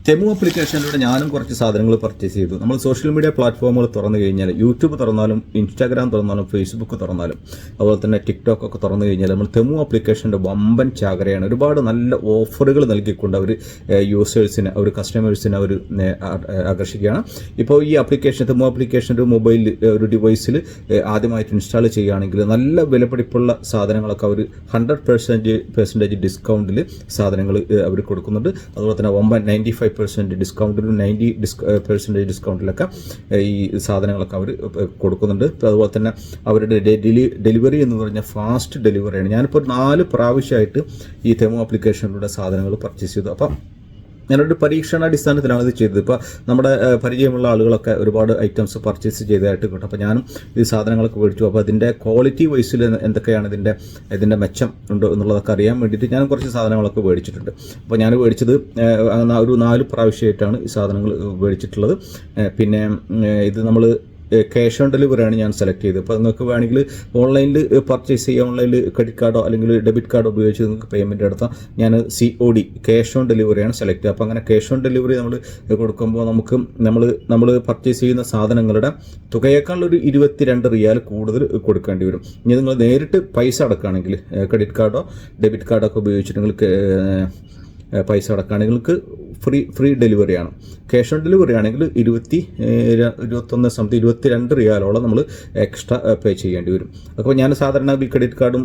തെമു ആപ്ലിക്കേഷനിലൂടെ ഞാനും കുറച്ച് സാധനങ്ങൾ പർച്ചേസ് ചെയ്തു. നമ്മൾ സോഷ്യൽ മീഡിയ പ്ലാറ്റ്ഫോമുകൾ തുറന്നു കഴിഞ്ഞാൽ യൂട്യൂബ് തുറന്നാലും ഇൻസ്റ്റാഗ്രാം തുറന്നാലും ഫേസ്ബുക്ക് തുറന്നാലും അതുപോലെ തന്നെ ടിക്ടോക്ക് ഒക്കെ തുറന്നു കഴിഞ്ഞാൽ നമ്മൾ തെമു ആപ്ലിക്കേഷൻ്റെ വമ്പൻ ചാകരയാണ്. ഒരുപാട് നല്ല ഓഫറുകൾ നൽകിക്കൊണ്ട് അവർ യൂസേഴ്സിനെ അവർ കസ്റ്റമേഴ്സിനെ അവർ ആകർഷിക്കുകയാണ്. ഇപ്പോൾ ഈ ആപ്ലിക്കേഷൻ തെമു ആപ്ലിക്കേഷൻ ഒരു മൊബൈൽ ഒരു ഡിവൈസിൽ ആദ്യമായിട്ട് ഇൻസ്റ്റാൾ ചെയ്യുകയാണെങ്കിൽ നല്ല വിലപിടിപ്പുള്ള സാധനങ്ങളൊക്കെ അവർ 100% ഡിസ്കൗണ്ടിൽ സാധനങ്ങൾ അവർ കൊടുക്കുന്നുണ്ട്. അതുപോലെ തന്നെ വമ്പൻ 95% ഡിസ്കൗണ്ടിലും 90% ഡിസ്കൗണ്ടിലൊക്കെ ഈ സാധനങ്ങളൊക്കെ അവർ കൊടുക്കുന്നുണ്ട്. അതുപോലെ തന്നെ അവരുടെ ഡെലിവറി എന്ന് പറഞ്ഞാൽ ഫാസ്റ്റ് ഡെലിവറിയാണ്. ഞാനിപ്പോൾ 4 പ്രാവശ്യമായിട്ട് ഈ തെമു ആപ്ലിക്കേഷനിലൂടെ സാധനങ്ങൾ പർച്ചേസ് ചെയ്തു. അപ്പം ഞാനൊരു പരീക്ഷണാടിസ്ഥാനത്തിലാണ് ഇത് ചെയ്തത്. ഇപ്പോൾ നമ്മുടെ പരിചയമുള്ള ആളുകളൊക്കെ ഒരുപാട് ഐറ്റംസ് പർച്ചേസ് ചെയ്തതായിട്ട് കിട്ടും. അപ്പോൾ ഞാനും ഈ സാധനങ്ങളൊക്കെ മേടിച്ചു. അപ്പോൾ അതിൻ്റെ ക്വാളിറ്റി വൈസിൽ എന്തൊക്കെയാണ് ഇതിൻ്റെ മെച്ചം ഉണ്ടോ എന്നുള്ളതൊക്കെ അറിയാൻ വേണ്ടിയിട്ട് ഞാൻ കുറച്ച് സാധനങ്ങളൊക്കെ മേടിച്ചിട്ടുണ്ട്. അപ്പോൾ ഞാൻ മേടിച്ചത് ഒരു 4 പ്രാവശ്യമായിട്ടാണ് ഈ സാധനങ്ങൾ മേടിച്ചിട്ടുള്ളത്. പിന്നെ ഇത് നമ്മൾ ക്യാഷ് ഓൺ ഡെലിവറിയാണ് ഞാൻ സെലക്ട് ചെയ്തത്. അപ്പോൾ നിങ്ങൾക്ക് വേണമെങ്കിൽ ഓൺലൈനിൽ പർച്ചേസ് ചെയ്യുക, ഓൺലൈനിൽ ക്രെഡിറ്റ് കാർഡോ അല്ലെങ്കിൽ ഡെബിറ്റ് കാർഡോ ഉപയോഗിച്ച് നിങ്ങൾക്ക് പേയ്മെൻറ്റ് നടത്താം. ഞാൻ COD ക്യാഷ് ഓൺ ഡെലിവറിയാണ് സെലക്ട് ചെയ്യുക. അപ്പോൾ അങ്ങനെ ക്യാഷ് ഓൺ ഡെലിവറി നമ്മൾ കൊടുക്കുമ്പോൾ നമുക്ക് നമ്മൾ പർച്ചേസ് ചെയ്യുന്ന സാധനങ്ങളുടെ തുകയേക്കാളൊരു 22 റിയാൽ കൂടുതൽ കൊടുക്കേണ്ടി വരും. ഇനി നിങ്ങൾ നേരിട്ട് പൈസ അടക്കുകയാണെങ്കിൽ ക്രെഡിറ്റ് കാർഡോ ഡെബിറ്റ് കാർഡോ ഒക്കെ ഉപയോഗിച്ചിട്ട് നിങ്ങൾക്ക് പൈസ അടക്കുകയാണെങ്കിൽ നിങ്ങൾക്ക് ഫ്രീ ഡെലിവറിയാണ്. ക്യാഷ് ഓൺ ഡെലിവറി ആണെങ്കിൽ 22 റിയാലോളം നമ്മൾ എക്സ്ട്രാ പേ ചെയ്യേണ്ടി വരും. അപ്പോൾ ഞാൻ സാധാരണ ഈ ക്രെഡിറ്റ് കാർഡും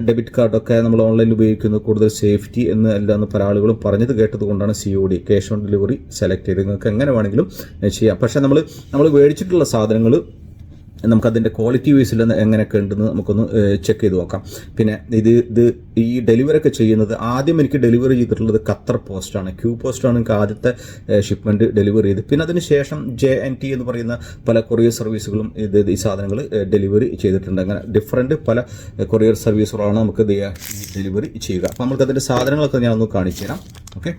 ഡെബിറ്റ് കാർഡൊക്കെ നമ്മൾ ഓൺലൈനിൽ ഉപയോഗിക്കുന്നത് കൂടുതൽ സേഫ്റ്റി എന്ന് പല ആളുകളും പറഞ്ഞത് കേട്ടത് കൊണ്ടാണ് COD cash on delivery select ചെയ്ത്. നിങ്ങൾക്ക് എങ്ങനെ വേണമെങ്കിലും ചെയ്യാം. പക്ഷേ നമ്മൾ മേടിച്ചിട്ടുള്ള സാധനങ്ങൾ നമുക്കതിൻ്റെ ക്വാളിറ്റി വൈസിൽ എങ്ങനെയൊക്കെ ഉണ്ടെന്ന് നമുക്കൊന്ന് ചെക്ക് ചെയ്ത് നോക്കാം. പിന്നെ ഇത് ഈ ഡെലിവറി ഒക്കെ ചെയ്യുന്നത് ആദ്യം എനിക്ക് ഡെലിവറി ചെയ്തിട്ടുള്ളത് ഖത്തർ പോസ്റ്റാണ്. ക്യൂ പോസ്റ്റാണ് എനിക്ക് ആദ്യത്തെ ഷിപ്മെൻറ്റ് ഡെലിവറി ചെയ്ത്. പിന്നെ അതിന് ശേഷം JNT എന്ന് പറയുന്ന പല കൊറിയർ സർവീസുകളും ഈ സാധനങ്ങൾ ഡെലിവറി ചെയ്തിട്ടുണ്ട്. അങ്ങനെ ഡിഫറൻറ്റ് പല കൊറിയർ സർവീസുകളാണ് നമുക്ക് ഡെലിവറി ചെയ്യുക. അപ്പോൾ നമുക്കതിൻ്റെ സാധനങ്ങളൊക്കെ ഞാൻ ഒന്ന് കാണിച്ചു തരാം. ഓക്കെ,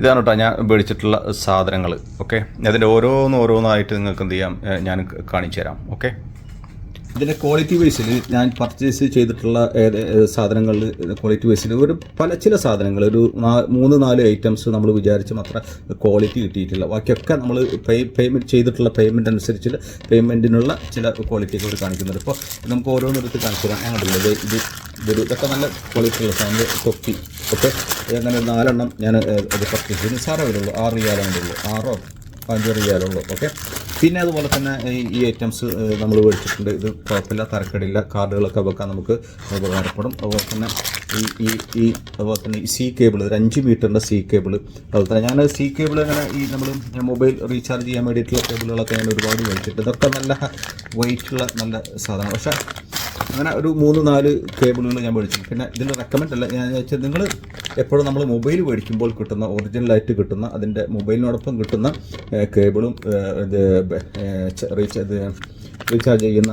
ഇതാണ് കേട്ടോ ഞാൻ മേടിച്ചിട്ടുള്ള സാധനങ്ങൾ. ഓക്കെ, അതിൻ്റെ ഓരോന്നായിട്ട് നിങ്ങൾക്ക് എന്ത് ചെയ്യാം ഞാൻ കാണിച്ചു തരാം. ഓക്കെ, ഇതിൻ്റെ ക്വാളിറ്റി വൈസിൽ ഞാൻ പർച്ചേസ് ചെയ്തിട്ടുള്ള സാധനങ്ങളിൽ ക്വാളിറ്റി വൈസിൽ ചില സാധനങ്ങൾ ഒരു 3-4 ഐറ്റംസ് നമ്മൾ വിചാരിച്ച മാത്രം ക്വാളിറ്റി കിട്ടിയിട്ടില്ല. ബാക്കിയൊക്കെ നമ്മൾ പേയ്മെൻറ്റ് ചെയ്തിട്ടുള്ള പേയ്മെൻറ്റ് അനുസരിച്ച് പേയ്മെൻറ്റിനുള്ള ചില ക്വാളിറ്റികൾ കാണിക്കുന്നുണ്ട്. ഇപ്പോൾ നമുക്ക് ഓരോന്നെടുത്ത് കാണിച്ചു തരാം. ഞങ്ങളുള്ളത് ഇതൊക്കെ നല്ല ക്വാളിറ്റിയുള്ള സാധനം. തൊപ്പി ഓക്കെ, അങ്ങനെ 4 എണ്ണം ഞാൻ അത് പർച്ചേസ് ചെയ്തു. സാറേ വരുള്ളൂ 6 റിയാലാണ് ഉള്ളൂ, 6-5 റിയാലുള്ളൂ. ഓക്കെ, പിന്നെ അതുപോലെ തന്നെ ഈ ഐറ്റംസ് നമ്മൾ മേടിച്ചിട്ടുണ്ട്. ഇത് കുഴപ്പമില്ല, തരക്കേടില്ല, കാർഡുകളൊക്കെ വെക്കാൻ നമുക്ക് ഉപകാരപ്പെടും. അതുപോലെ തന്നെ അതുപോലെ തന്നെ ഈ C കേബിൾ, ഒരു 5 മീറ്ററിൻ്റെ C കേബിൾ. അതുപോലെ തന്നെ ഞാൻ C കേബിൾ അങ്ങനെ നമ്മൾ മൊബൈൽ റീചാർജ് ചെയ്യാൻ വേണ്ടിയിട്ടുള്ള കേബിളുകളൊക്കെ ഞാൻ ഒരുപാട് മേടിച്ചിട്ടുണ്ട്. ഇതൊക്കെ നല്ല വെയിറ്റുള്ള നല്ല സാധനമാണ്. പക്ഷേ അങ്ങനെ ഒരു 3-4 കേബിളുകൾ ഞാൻ മേടിച്ചു. പിന്നെ ഇതിൽ റെക്കമെൻഡ് അല്ല, ഞാൻ വെച്ചാൽ നിങ്ങൾ എപ്പോഴും നമ്മൾ മൊബൈൽ മേടിക്കുമ്പോൾ കിട്ടുന്ന ഒറിജിനലായിട്ട് കിട്ടുന്ന അതിൻ്റെ മൊബൈലിനോടൊപ്പം കിട്ടുന്ന കേബിളും റീചാർജ് ചെയ്യുന്ന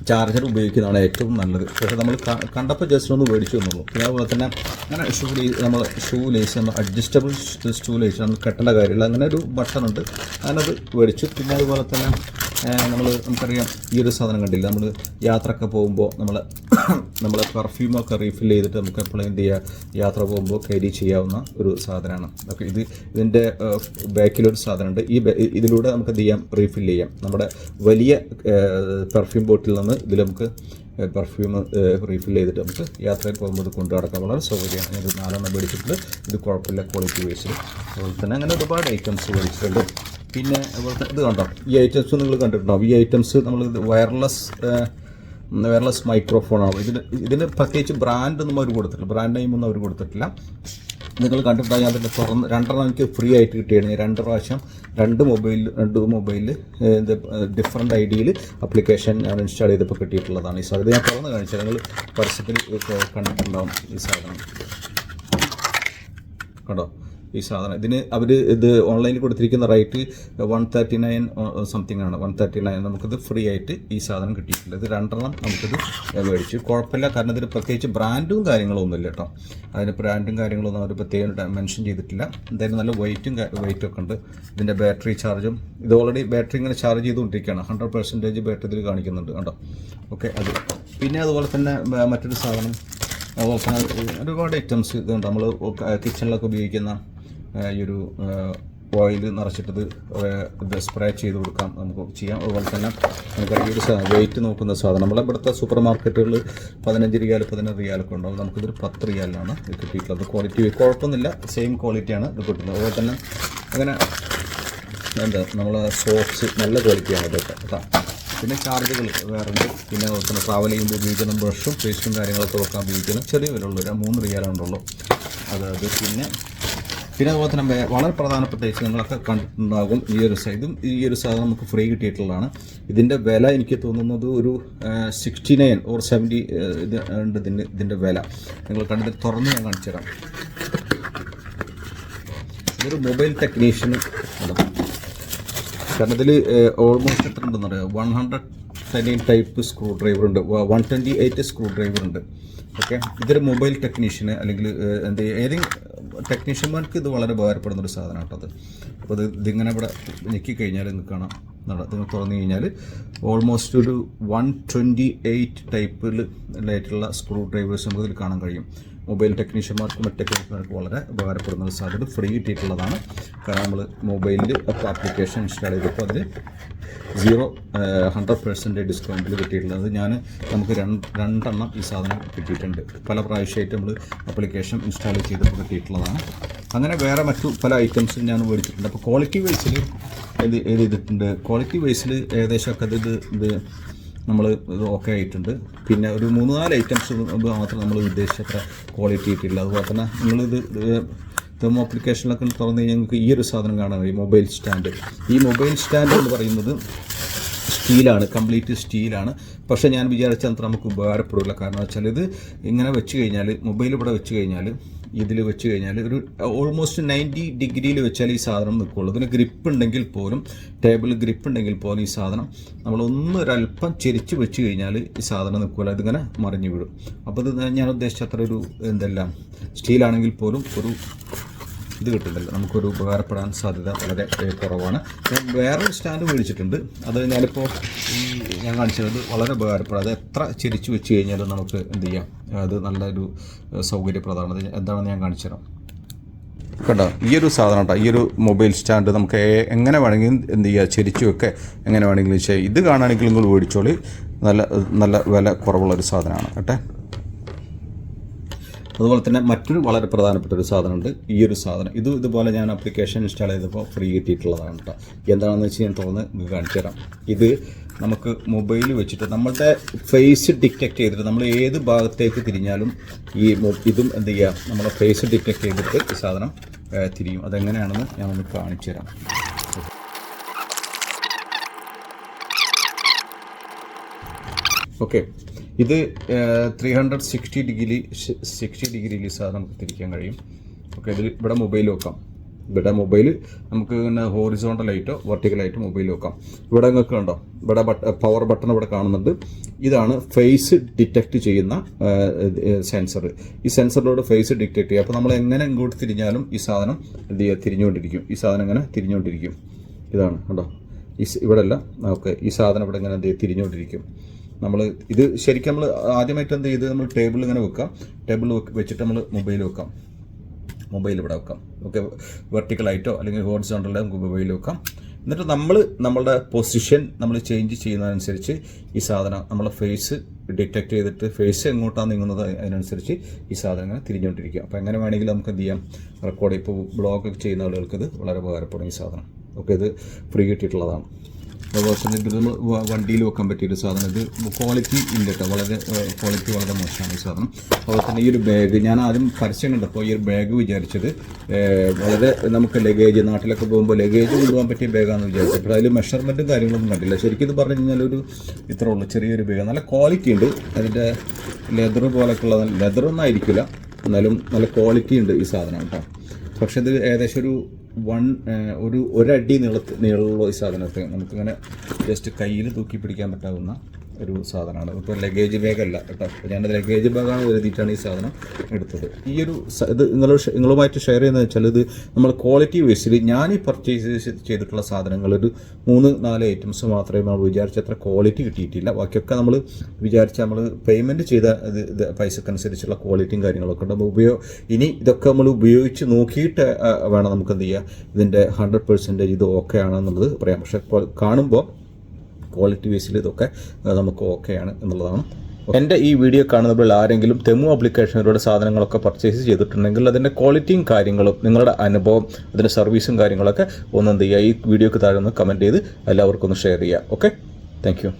ചാർജർ ഉപയോഗിക്കുന്നതാണ് ഏറ്റവും നല്ലത്. പക്ഷേ നമ്മൾ കണ്ടപ്പോൾ ജസ്റ്റ് ഒന്ന് മേടിച്ചു തന്നുള്ളൂ. പിന്നെ അതുപോലെ തന്നെ അങ്ങനെ shoe lace adjustable shoe lace നമ്മൾ കെട്ടേണ്ട കാര്യമില്ല. അങ്ങനെ ഒരു ബട്ടണുണ്ട്, ഞാനത് മേടിച്ചു. പിന്നെ അതുപോലെ തന്നെ നമുക്കറിയാം ഈ ഒരു സാധനം കണ്ടില്ല, നമ്മൾ യാത്രയൊക്കെ പോകുമ്പോൾ നമ്മളെ പെർഫ്യൂമൊക്കെ റീഫിൽ ചെയ്തിട്ട് നമുക്ക് എപ്പോഴും എന്ത് ചെയ്യുക, യാത്ര പോകുമ്പോൾ ക്യാരി ചെയ്യാവുന്ന ഒരു സാധനമാണ്. ഓക്കെ, ഇതിൻ്റെ ബാക്കിലൊരു സാധനമുണ്ട്. ഇതിലൂടെ നമുക്ക് എന്ത് ചെയ്യാം, റീഫിൽ ചെയ്യാം. നമ്മുടെ വലിയ പെർഫ്യൂം ബോട്ടിൽ നിന്ന് ഇതിൽ നമുക്ക് പെർഫ്യൂം റീഫിൽ ചെയ്തിട്ട് നമുക്ക് യാത്രയിൽ പോകുമ്പോൾ ഇത് കൊണ്ടു നടക്കാൻ വളരെ സൗകര്യമാണ്. ഇത് 4 എണ്ണം മേടിച്ചിട്ടുണ്ട്. ഇത് കുഴപ്പമില്ല ക്വാളിറ്റി വൈസിൽ. അതുപോലെ തന്നെ അങ്ങനെ ഒരുപാട് ഐറ്റംസ് മേടിച്ചിട്ടുണ്ട്. പിന്നെ അതുപോലെ ഇത് കണ്ടോ, ഈ ഐറ്റംസ് നിങ്ങൾ കണ്ടിട്ടുണ്ടാവും. ഈ ഐറ്റംസ് നമ്മൾ വയർലെസ് മൈക്രോഫോണാണ്. ഇതിന് പ്രത്യേകിച്ച് ബ്രാൻഡൊന്നും അവർ കൊടുത്തിട്ടില്ല, ബ്രാൻഡ് നെയിമൊന്നും അവർ കൊടുത്തിട്ടില്ല. നിങ്ങൾ കണ്ടിട്ടുണ്ടായി അതിൻ്റെ 2 എണ്ണം എനിക്ക് ഫ്രീ ആയിട്ട് കിട്ടിയാണ്. 2 പ്രാവശ്യം 2 മൊബൈലിൽ ഡിഫറെൻറ്റ് IDയിൽ ആപ്ലിക്കേഷൻ ഞാൻ ഇൻസ്റ്റാൾ ചെയ്തപ്പോൾ കിട്ടിയിട്ടുള്ളതാണ് ഈ സാധനം. ഞാൻ തുറന്ന് കാണിച്ചാൽ നിങ്ങൾ പരസ്യത്തിൽ കണ്ടിട്ടുണ്ടാവും ഈ സാധനം. കണ്ടോ ഈ സാധനം. ഇത് ഓൺലൈനിൽ കൊടുത്തിരിക്കുന്ന റേറ്റ് 139 സംതിങ് ആണ്. 139 നമുക്കിത് ഫ്രീ ആയിട്ട് ഈ സാധനം കിട്ടിയിട്ടില്ല. ഇത് 2 എണ്ണം നമുക്കിത് മേടിച്ചു. കുഴപ്പമില്ല, കാരണം ഇതിന് പ്രത്യേകിച്ച് ബ്രാൻഡും കാര്യങ്ങളും ഒന്നുമില്ല കേട്ടോ. അതിന് ബ്രാൻഡും കാര്യങ്ങളൊന്നും അവർ പ്രത്യേകം മെൻഷൻ ചെയ്തിട്ടില്ല. എന്തായാലും നല്ല വെയിറ്റും ഒക്കെ ഉണ്ട്. ഇതിൻ്റെ ബാറ്ററി ചാർജും, ഇത് ഓൾറെഡി ബാറ്ററി ഇങ്ങനെ ചാർജ് ചെയ്തുകൊണ്ടിരിക്കുകയാണ്. 100% ബാറ്ററി ഇതിൽ കാണിക്കുന്നുണ്ട് കേട്ടോ. ഓക്കെ, അത് പിന്നെ അതുപോലെ തന്നെ മറ്റൊരു സാധനം അതുപോലെ തന്നെ ഒരുപാട് ഐറ്റംസ് ഇതുണ്ട്. നമ്മൾ കിച്ചണിലൊക്കെ ഉപയോഗിക്കുന്ന ഈ ഒരു ഓയിൽ നിറച്ചിട്ടത് ഇത് സ്പ്രേ ചെയ്ത് കൊടുക്കാം, നമുക്ക് ചെയ്യാം. അതുപോലെ തന്നെ നമുക്ക് ഈ ഒരു വെയിറ്റ് നോക്കുന്ന സാധനം നമ്മളെ ഇവിടുത്തെ സൂപ്പർ മാർക്കറ്റുകളിൽ 15 റിയാൽ 16 റിയാലൊക്കെ ഉണ്ടാവും. നമുക്കിതൊരു 10 റിയാലിനാണ് ഇത് കിട്ടിയിട്ടുള്ളത്. ക്വാളിറ്റി കുഴപ്പമൊന്നുമില്ല, സെയിം ക്വാളിറ്റിയാണ് ഇത് കിട്ടുന്നത്. അതുപോലെ തന്നെ അങ്ങനെ എന്താ നമ്മളെ സോക്സ് നല്ല ക്വാളിറ്റിയാണ് ഇതൊക്കെ കേട്ടോ. പിന്നെ ചാർജുകൾ വേറെ ഉണ്ട്. പിന്നെ അതുപോലെ തന്നെ ട്രാവൽ ചെയ്യുമ്പോൾ ഉപയോഗിക്കുന്ന ബ്രഷും പേസ്റ്റും കാര്യങ്ങളൊക്കെ വെക്കാൻ ഉപയോഗിക്കുന്ന ചെറിയ വിലയുള്ളൂ, 3 റിയാലുണ്ടുള്ളൂ. അതായത് പിന്നെ അതുപോലെ തന്നെ വളരെ പ്രധാനപ്പെട്ട നിങ്ങളൊക്കെ കണ്ടിട്ടുണ്ടാകും ഈ ഒരു സാധനം നമുക്ക് ഫ്രീ കിട്ടിയിട്ടുള്ളതാണ്. ഇതിൻ്റെ വില എനിക്ക് തോന്നുന്നത് ഒരു 69 or 70 ഇത് ഉണ്ട് ഇതിൻ്റെ വില. നിങ്ങൾ കണ്ടത് തുറന്ന് ഞാൻ കാണിച്ചു തരാം. ഇതൊരു മൊബൈൽ ടെക്നീഷ്യൻ കാരണം ഇതിൽ ഓൾമോസ്റ്റ് എത്ര ഉണ്ടെന്ന് അറിയാം, 113 ടൈപ്പ് സ്ക്രൂ ഡ്രൈവർ ഉണ്ട്, 128 സ്ക്രൂ ഡ്രൈവർ ഉണ്ട്. ഓക്കെ, ഇതൊരു മൊബൈൽ ടെക്നീഷ്യന് അല്ലെങ്കിൽ ഏതെങ്കിലും ടെക്നീഷ്യന്മാർക്ക് ഇത് വളരെ ഉപകാരപ്പെടുന്ന ഒരു സാധനം കേട്ടോ അത്. അപ്പോൾ ഇതിങ്ങനെ ഇവിടെ ഞെക്കി കഴിഞ്ഞാൽ നിങ്ങൾക്ക് കാണാം, നിങ്ങൾ തുറന്നു കഴിഞ്ഞാൽ ഓൾമോസ്റ്റ് ഒരു 128 ടൈപ്പിലായിട്ടുള്ള സ്ക്രൂ ഡ്രൈവേഴ്സ് നമുക്ക് ഇതിൽ കാണാൻ കഴിയും. മൊബൈൽ ടെക്നീഷ്യന്മാർക്കും മറ്റ് ടെക്നീഷ്യന്മാർക്കും വളരെ ഉപകാരപ്പെടുന്ന ഒരു സാധനം ഫ്രീ കിട്ടിയിട്ടുള്ളതാണ്. കാരണം നമ്മൾ മൊബൈലിൽ അപ്പോൾ ആപ്ലിക്കേഷൻ ഇൻസ്റ്റാൾ ചെയ്തപ്പോൾ അതിൽ 100% ഡിസ്കൗണ്ടിൽ കിട്ടിയിട്ടുള്ളത്. നമുക്ക് രണ്ടെണ്ണം ഈ സാധനം കിട്ടിയിട്ടുണ്ട്. പല പ്രാവശ്യമായിട്ട് നമ്മൾ ആപ്ലിക്കേഷൻ ഇൻസ്റ്റാൾ ചെയ്തപ്പോൾ കിട്ടിയിട്ടുള്ളതാണ്. അങ്ങനെ വേറെ മറ്റു പല ഐറ്റംസും ഞാൻ മേടിച്ചിട്ടുണ്ട്. അപ്പോൾ ക്വാളിറ്റി വൈസിൽ ഇത് ചെയ്തിട്ടുണ്ട്. ക്വാളിറ്റി വൈസിൽ ഏകദേശമൊക്കെ ഇത് നമ്മൾ ഇത് ഓക്കെ ആയിട്ടുണ്ട്. പിന്നെ ഒരു 3-4 ഐറ്റംസ് മാത്രം നമ്മൾ ഉദ്ദേശിച്ചത്ര ക്വാളിറ്റി കിട്ടിയിട്ടില്ല. അതുപോലെ തന്നെ നിങ്ങളിത് തെർമോ ആപ്ലിക്കേഷനിലൊക്കെ തുറന്ന് കഴിഞ്ഞാൽ നിങ്ങൾക്ക് ഈ ഒരു സാധനം കാണാൻ കഴിയും, മൊബൈൽ സ്റ്റാൻഡ്. ഈ മൊബൈൽ സ്റ്റാൻഡ് എന്ന് പറയുന്നത് സ്റ്റീലാണ്, കംപ്ലീറ്റ് സ്റ്റീലാണ്. പക്ഷേ ഞാൻ വിചാരിച്ച അത്ര നമുക്ക് ഉപകാരപ്പെടില്ല. കാരണം വെച്ചാൽ ഇത് ഇങ്ങനെ വെച്ച് കഴിഞ്ഞാൽ, മൊബൈൽ ഇവിടെ വെച്ച് കഴിഞ്ഞാൽ, ഇതിൽ വെച്ച് കഴിഞ്ഞാൽ ഒരു ഓൾമോസ്റ്റ് 90 ഡിഗ്രിയിൽ വെച്ചാൽ ഈ സാധനം നിൽക്കുള്ളൂ. ഇതിന് ഗ്രിപ്പ് ഉണ്ടെങ്കിൽ പോലും, ടേബിൾ ഗ്രിപ്പ് ഉണ്ടെങ്കിൽ പോലും ഈ സാധനം ഒരല്പം ചെരിച്ച് വെച്ച് കഴിഞ്ഞാൽ ഈ സാധനം നിൽക്കില്ല, ഇതിങ്ങനെ മറിഞ്ഞു വീഴും. അപ്പോൾ ഇത് ഞാൻ ഉദ്ദേശിച്ച അത്ര ഒരു സ്റ്റീലാണെങ്കിൽ പോലും ഒരു ഇത് കിട്ടുന്നില്ല, നമുക്കൊരു ഉപകാരപ്പെടാൻ സാധ്യത വളരെ കുറവാണ്. ഞാൻ വേറൊരു സ്റ്റാൻഡ് മേടിച്ചിട്ടുണ്ട്. അത് ഞാനിപ്പോൾ ഞാൻ കാണിച്ചത് വളരെ ഉപകാരപ്പെടും. അത് എത്ര ചെരിച്ച് വെച്ച് കഴിഞ്ഞാലും നമുക്ക് എന്ത് ചെയ്യാം, അത് നല്ലൊരു സൗകര്യപ്രദമാണ്. എന്താണെന്ന് ഞാൻ കാണിച്ചു തരാം. കണ്ടോ, ഈ ഒരു സാധനം കേട്ടോ, ഈ ഒരു മൊബൈൽ സ്റ്റാൻഡ് നമുക്ക് എങ്ങനെ വേണമെങ്കിലും എന്ത് ചെയ്യുക, ചെരിച്ചു വെക്കുക, എങ്ങനെ വേണമെങ്കിലും ചെയ്യാം. ഇത് കാണുകയാണെങ്കിൽ നിങ്ങൾ മേടിച്ചോളി, നല്ല വില കുറവുള്ളൊരു സാധനമാണ് കേട്ടെ. അതുപോലെ തന്നെ മറ്റൊരു വളരെ പ്രധാനപ്പെട്ട ഒരു സാധനമുണ്ട്, ഈ ഒരു സാധനം. ഇതുപോലെ ഞാൻ ആപ്ലിക്കേഷൻ ഇൻസ്റ്റാൾ ചെയ്തപ്പോൾ ഫ്രീ കിട്ടിയിട്ടുള്ളതാണ് കേട്ടോ. എന്താണെന്ന് വെച്ച് ഞാൻ തുറന്ന് കാണിച്ചു തരാം. ഇത് നമുക്ക് മൊബൈൽ വെച്ചിട്ട് നമ്മളുടെ ഫേസ് ഡിറ്റക്റ്റ് ചെയ്തിട്ട് നമ്മൾ ഏത് ഭാഗത്തേക്ക് തിരിഞ്ഞാലും ഇതും എന്ത് ചെയ്യുക, നമ്മളെ ഫേസ് ഡിറ്റക്റ്റ് ചെയ്തിട്ട് ഈ സാധനം തിരിയും. അതെങ്ങനെയാണെന്ന് ഞാൻ ഒന്ന് കാണിച്ചു തരാം. ഓക്കെ, ഇത് 360 ഡിഗ്രിയിൽ സാധനം നമുക്ക് തിരിക്കാൻ കഴിയും. ഓക്കെ, ഇവിടെ മൊബൈൽ വെക്കാം. ഇവിടെ മൊബൈൽ നമുക്ക് പിന്നെ ഹോറിസോണ്ടലായിട്ടോ വെർട്ടിക്കലായിട്ടോ മൊബൈൽ വെക്കാം. ഇവിടെ നിങ്ങൾക്ക് കണ്ടോ, ഇവിടെ പവർ ബട്ടൺ ഇവിടെ കാണുന്നുണ്ട്. ഇതാണ് ഫേസ് ഡിറ്റക്റ്റ് ചെയ്യുന്ന സെൻസർ. ഈ സെൻസറിലൂടെ ഫേസ് ഡിറ്റക്റ്റ് ചെയ്യുക. അപ്പോൾ നമ്മൾ എങ്ങനെ ഇങ്ങോട്ട് തിരിഞ്ഞാലും ഈ സാധനം എന്ത് ചെയ്യുക, തിരിഞ്ഞുകൊണ്ടിരിക്കും. ഈ സാധനം ഇങ്ങനെ തിരിഞ്ഞുകൊണ്ടിരിക്കും. ഇതാണ് കണ്ടോ, ഇവിടെ അല്ല, ഓക്കെ, ഈ സാധനം ഇവിടെ ഇങ്ങനെ എന്ത് ചെയ്യും, തിരിഞ്ഞുകൊണ്ടിരിക്കും. ഇത് ശരിക്കും നമ്മൾ ആദ്യമായിട്ട് എന്ത് ചെയ്ത് നമ്മൾ ടേബിൾ ഇങ്ങനെ വെക്കാം. ടേബിൾ വെച്ചിട്ട് നമ്മൾ മൊബൈൽ വെക്കാം. മൊബൈൽ ഇവിടെ വെക്കാം. ഓക്കെ, വെർട്ടിക്കലായിട്ടോ അല്ലെങ്കിൽ ഹോറിസോണ്ടലായിട്ടോ നമുക്ക് മൊബൈൽ വെക്കാം. എന്നിട്ട് നമ്മളുടെ പൊസിഷൻ നമ്മൾ ചേഞ്ച് ചെയ്യുന്നതനുസരിച്ച് ഈ സാധനം നമ്മളെ ഫേസ് ഡിറ്റക്റ്റ് ചെയ്തിട്ട് ഫേസ് എങ്ങോട്ടാണ് നീങ്ങുന്നത് അതിനനുസരിച്ച് ഈ സാധനം ഇങ്ങനെ തിരിഞ്ഞുകൊണ്ടിരിക്കുക. അപ്പോൾ എങ്ങനെ വേണമെങ്കിലും നമുക്ക് എന്ത് ചെയ്യാം, റെക്കോർഡ്. ഇപ്പോൾ ബ്ലോഗ് ചെയ്യുന്ന ആളുകൾക്ക് ഇത് വളരെ ഉപകാരപ്പെടും ഈ സാധനം. ഓക്കെ, ഇത് ഫ്രീ കിട്ടിയിട്ടുള്ളതാണ്. അതുപോലെ തന്നെ ഇത് നമ്മൾ വണ്ടിയിൽ വെക്കാൻ പറ്റിയൊരു സാധനം. ഇത് ക്വാളിറ്റി ഇല്ല കേട്ടോ, ക്വാളിറ്റി വളരെ മോശമാണ് ഈ സാധനം. അതുപോലെ തന്നെ ഈ ഒരു ബാഗ് ഞാൻ ആദ്യം പരസ്യം കണ്ടപ്പോൾ ഈ ഒരു ബാഗ് വിചാരിച്ചത് വളരെ നമുക്ക് നാട്ടിലൊക്കെ പോകുമ്പോൾ ലഗേജ് കൊണ്ടുപോകാൻ പറ്റിയ ബാഗാണെന്ന് വിചാരിച്ചപ്പോൾ അതിൽ മെഷർമെൻറ്റും കാര്യങ്ങളൊന്നും കണ്ടില്ല. ശരിക്കും ഇത് പറഞ്ഞു കഴിഞ്ഞാൽ ഇത്ര ഉള്ളൂ, ചെറിയൊരു ബാഗ്. നല്ല ക്വാളിറ്റി ഉണ്ട്. അതിൻ്റെ ലെതർ പോലൊക്കെ ഉള്ള ലെതറൊന്നും ആയിരിക്കില്ല, എന്നാലും നല്ല ക്വാളിറ്റി ഉണ്ട് ഈ സാധനം കേട്ടോ. പക്ഷെ ഇത് ഏകദേശം ഒരടി നീളമുള്ള ഈ സാധനത്തെ നമുക്കിങ്ങനെ ജസ്റ്റ് കയ്യിൽ തൂക്കി പിടിക്കാൻ പറ്റാവുന്ന ഒരു സാധനമാണ്. ഇപ്പോൾ ലഗേജ് ബാഗല്ല കേട്ടോ. അപ്പോൾ ഞാനത് ലഗേജ് ബാഗാണ് എഴുതിയിട്ടാണ് ഈ സാധനം എടുത്തത്. ഈ ഒരു ഇത് നിങ്ങളുമായിട്ട് ഷെയർ ചെയ്യുന്നത് വെച്ചാൽ ഇത് നമ്മൾ ക്വാളിറ്റി ബേസിൽ ഞാൻ ഈ പർച്ചേസ് ചെയ്തിട്ടുള്ള സാധനങ്ങൾ ഒരു 3-4 ഐറ്റംസ് മാത്രമേ നമ്മൾ വിചാരിച്ചത്ര ക്വാളിറ്റി കിട്ടിയിട്ടില്ല. ബാക്കിയൊക്കെ നമ്മൾ നമ്മൾ പേയ്മെൻറ്റ് ചെയ്ത ഇത് പൈസക്കനുസരിച്ചുള്ള ക്വാളിറ്റിയും കാര്യങ്ങളൊക്കെ ഉണ്ട്. ഇനി ഇതൊക്കെ നമ്മൾ ഉപയോഗിച്ച് നോക്കിയിട്ട് വേണം നമുക്ക് എന്ത് ചെയ്യുക, ഇതിൻ്റെ 100% ഇത് ഓക്കെ ആണെന്നുള്ളത് പറയാം. പക്ഷേ കാണുമ്പോൾ ക്വാളിറ്റി ബേസിൽ ഇതൊക്കെ നമുക്ക് ഓക്കെയാണ് എന്നുള്ളതാണ്. എൻ്റെ ഈ വീഡിയോ കാണുന്നപ്പോൾ ആരെങ്കിലും തെമു ആപ്ലിക്കേഷനിലൂടെ സാധനങ്ങളൊക്കെ പർച്ചേസ് ചെയ്തിട്ടുണ്ടെങ്കിൽ അതിൻ്റെ ക്വാളിറ്റിയും കാര്യങ്ങളും നിങ്ങളുടെ അനുഭവം അതിൻ്റെ സർവീസും കാര്യങ്ങളൊക്കെ ഒന്ന് എന്ത് ചെയ്യുക, ഈ വീഡിയോക്ക് താഴെ ഒന്ന് കമൻറ്റ് ചെയ്ത് എല്ലാവർക്കും ഒന്ന് ഷെയർ ചെയ്യുക. Okay, thank you.